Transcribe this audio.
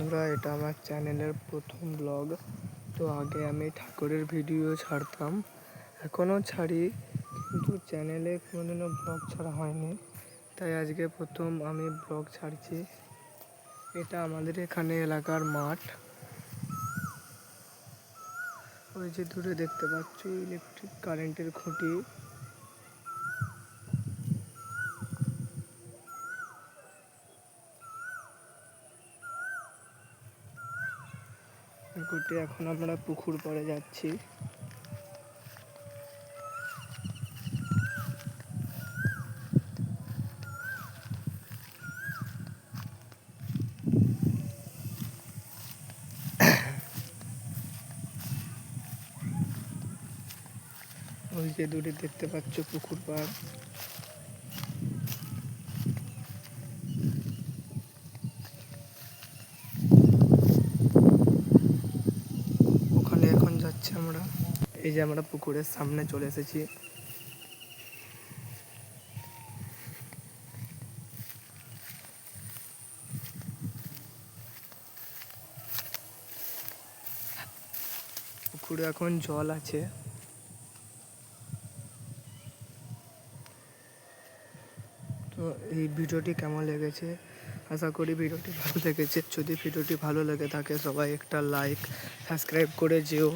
বন্ধুরা, এটা আমার চ্যানেলের প্রথম ব্লগ। তো আগে আমি ঠাকুরের ভিডিও ছাড়তাম, এখনও ছাড়ি, কিন্তু চ্যানেলে কোনোদিনও ব্লগ ছাড়া হয়নি। তাই আজকে প্রথম আমি ব্লগ ছাড়ছি। এটা আমাদের এখানে এলাকার মাঠ। ওই যে দূরে দেখতে পাচ্ছ ইলেকট্রিক কারেন্টের খুঁটি। এখন আমরা পুকুর পাড়ে যাচ্ছি। ওই যে দূরে দেখতে পাচ্ছ পুকুর পাড়। ওখানে এখন যাচ্ছি আমরা। এই যে আমরা পুকুরের সামনে চলে এসেছি। পুকুরে এখন জল আছে। তো এই ভিডিওটি কেমন লেগেছে? আশা করি ভিডিওটি ভালো লেগেছে। যদি ভিডিওটি ভালো লেগে থাকে সবাই একটা লাইক সাবস্ক্রাইব করে যেও।